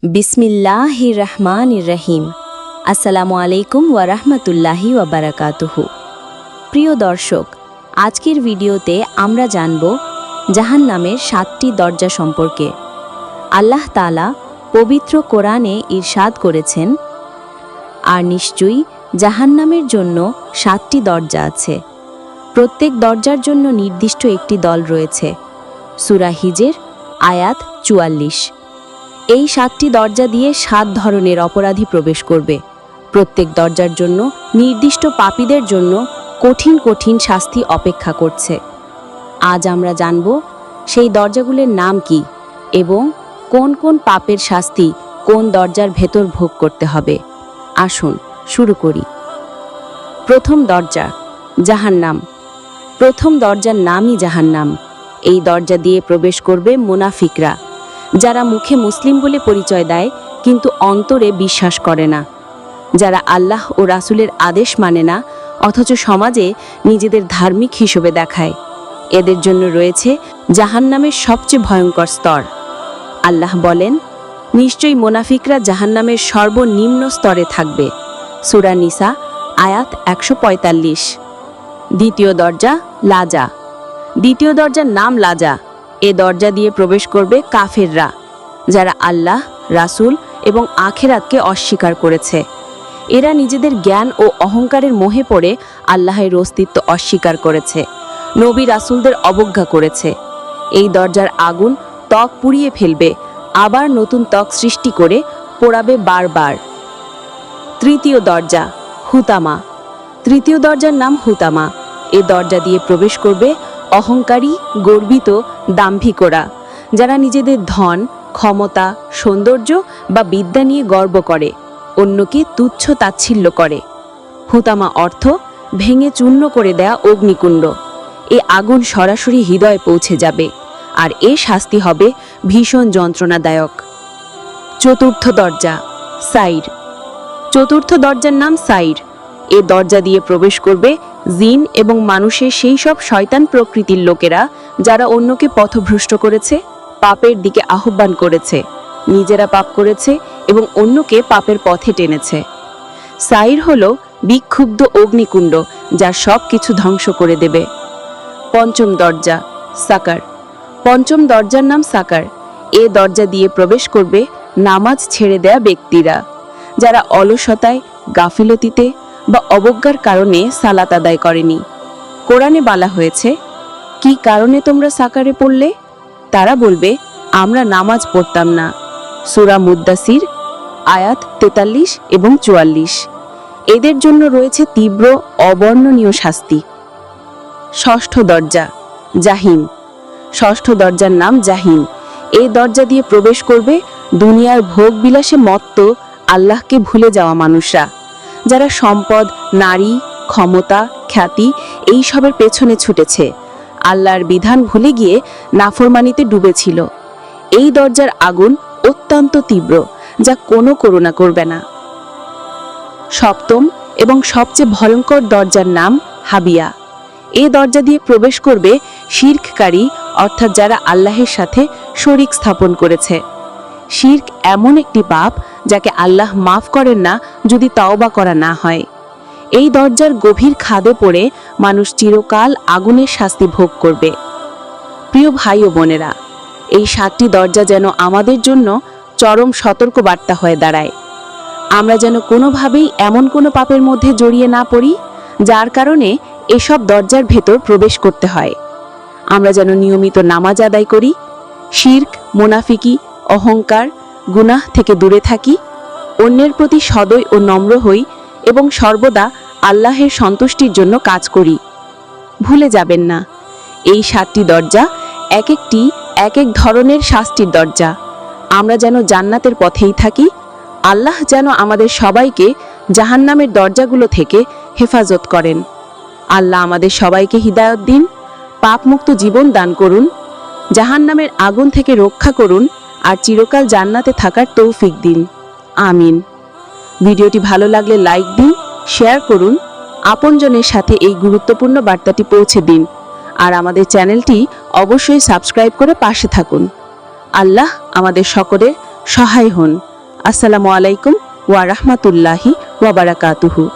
বিসমিল্লাহির রহমানির রহিম। আসসালামু আলাইকুম ওয়া রাহমাতুল্লাহি ওয়া বারাকাতুহু। প্রিয় দর্শক, আজকের ভিডিওতে আমরা জানব জাহান্নামের 7টি দরজা সম্পর্কে। আল্লাহ তাআলা পবিত্র কোরআনে ইরশাদ করেছেন, আর নিশ্চয়ই জাহান্নামের জন্য 7টি দরজা আছে। প্রত্যেক দরজার জন্য নির্দিষ্ট একটি দল রয়েছে। সূরা হিজর আয়াত 44। এই 7টি দরজা দিয়ে 7 ধরনের অপরাধী প্রবেশ করবে। প্রত্যেক দরজার জন্য নির্দিষ্ট পাপীদের জন্য কঠিন কঠিন শাস্তি অপেক্ষা করছে। আজ আমরা জানব সেই দরজাগুলোর নাম কি এবং কোন কোন পাপের শাস্তি কোন দরজার ভেতর ভোগ করতে হবে। আসুন শুরু করি। প্রথম দরজা, জাহান্নাম। প্রথম দরজার নামই জাহান্নাম। এই দরজা দিয়ে প্রবেশ করবে মুনাফিকরা, যারা মুখে মুসলিম বলে পরিচয় দেয় কিন্তু অন্তরে বিশ্বাস করে না, যারা আল্লাহ ও রাসূলের আদেশ মানে না অথচ সমাজে নিজেদের ধার্মিক হিসেবে দেখায়। এদের জন্য রয়েছে জাহান্নামের সবচেয়ে ভয়ঙ্কর স্তর। আল্লাহ বলেন, নিশ্চয়ই মুনাফিকরা জাহান্নামের সর্বনিম্ন স্তরে থাকবে। সূরা নিসা আয়াত 145। দ্বিতীয় দরজা, লাজা। দ্বিতীয় দরজার নাম লাজা। এ দরজা দিয়ে প্রবেশ করবে কাফেররা, যারা আল্লাহ, রাসূল এবং আখিরাতকে অস্বীকার করেছে। এরা নিজেদের জ্ঞান ও অহংকারের মোহে পড়ে আল্লাহের অস্তিত্ব অস্বীকার করেছে, নবী রাসূলদের অবজ্ঞা করেছে। এই দরজার আগুন ত্বক পুড়িয়ে ফেলবে, আবার নতুন ত্বক সৃষ্টি করে পোড়াবে বারবার। তৃতীয় দরজা, হুতামা। তৃতীয় দরজার নাম হুতামা। এ দরজা দিয়ে প্রবেশ করবে অহংকারী, গর্বিত, দাম্ভিকরা, যারা নিজেদের ধন, ক্ষমতা, সৌন্দর্য বা বিদ্যা নিয়ে গর্ব করে, অন্যকে তুচ্ছ তাচ্ছিল্য করে। হুতামা অর্থ ভেঙে চূর্ণ করে দেয়া অগ্নিকুণ্ড। এ আগুন সরাসরি হৃদয়ে পৌঁছে যাবে, আর এ শাস্তি হবে ভীষণ যন্ত্রণাদায়ক। চতুর্থ দরজা, সাইর। চতুর্থ দরজার নাম সাইর। এ দরজা দিয়ে প্রবেশ করবে জিন এবং মানুষের সেই সব শয়তান প্রকৃতির লোকেরা, যারা অন্যকে পথভ্রষ্ট করেছে, পাপের দিকে আহ্বান করেছে, নিজেরা পাপ করেছে এবং অন্যকে পাপের পথে টেনেছে। সাইর হলো বিক্ষুব্ধ অগ্নিকুণ্ড, যা সব কিছু ধ্বংস করে দেবে। পঞ্চম দরজা, সাকার। পঞ্চম দরজার নাম সাকার। এ দরজা দিয়ে প্রবেশ করবে নামাজ ছেড়ে দেয়া ব্যক্তিরা, যারা অলসতায়, গাফিলতিতে বা অবজ্ঞার কারণে সালাত আদায় করেনি। কোরআনে বলা হয়েছে, কি কারণে তোমরা সাকারে পড়লে? তারা বলবে, আমরা নামাজ পড়তাম না। সূরা মুদ্দাসির আয়াত 43 এবং 44। এদের জন্য রয়েছে তীব্র অবর্ণনীয় শাস্তি। ষষ্ঠ দরজা, জাহিম। ষষ্ঠ দরজার নাম জাহিম। এই দরজা দিয়ে প্রবেশ করবে দুনিয়ার ভোগ বিলাসে মত্ত, আল্লাহকে ভুলে যাওয়া মানুষরা, যারা সম্পদ, নারী, ক্ষমতা, খ্যাতি এই সবের পেছনে ছুটেছে, আল্লাহর বিধান ভুলে গিয়ে নাফরমানিতে ডুবেছিল। এই দরজার আগুন অত্যন্ত তীব্র, যা কোনো করুণা করবে না। সপ্তম এবং সবচেয়ে ভয়ঙ্কর দরজার নাম হাবিয়া। এই দরজা দিয়ে প্রবেশ করবে শিরককারী, অর্থাৎ যারা আল্লাহের সাথে শরীক স্থাপন করেছে। শিরক এমন একটি পাপ যাকে আল্লাহ মাফ করেন না যদি তওবা করা না হয়। এই দরজার গভীর খাদে পড়ে মানুষ চিরকাল আগুনের শাস্তি ভোগ করবে। প্রিয় ভাই ও বোনেরা, এই 7টি দরজা যেন আমাদের জন্য চরম সতর্কবার্তা হয়ে দাঁড়ায়। আমরা যেন কোনোভাবেই এমন কোনো পাপের মধ্যে জড়িয়ে না পড়ি, যার কারণে এসব দরজার ভেতর প্রবেশ করতে হয়। আমরা যেন নিয়মিত নামাজ আদায় করি, শিরক, মুনাফিকি, অহংকার, গুনাহ থেকে দূরে থাকি, অন্যের প্রতি সদয় ও নম্র হই এবং সর্বদা আল্লাহের সন্তুষ্টির জন্য কাজ করি। ভুলে যাবেন না, এই 7টি দরজা এক একটি এক এক ধরনের শাস্তির দরজা। আমরা যেন জান্নাতের পথেই থাকি। আল্লাহ যেন আমাদের সবাইকে জাহান্নামের দরজাগুলো থেকে হেফাজত করেন। আল্লাহ আমাদের সবাইকে হিদায়াত দিন, পাপমুক্ত জীবন দান করুন, জাহান্নামের আগুন থেকে রক্ষা করুন, আর চিরকাল জান্নাতে থাকার তৌফিক দিন। আমিন। ভিডিওটি ভালো লাগলে লাইক দিন, শেয়ার করুন, আপনজনের সাথে এই গুরুত্বপূর্ণ বার্তাটি পৌঁছে দিন, আর আমাদের চ্যানেলটি অবশ্যই সাবস্ক্রাইব করে পাশে থাকুন। আল্লাহ আমাদের সকলের সহায় হন। আসসালামু আলাইকুম ওয়া রাহমাতুল্লাহি ওয়া বারাকাতুহু।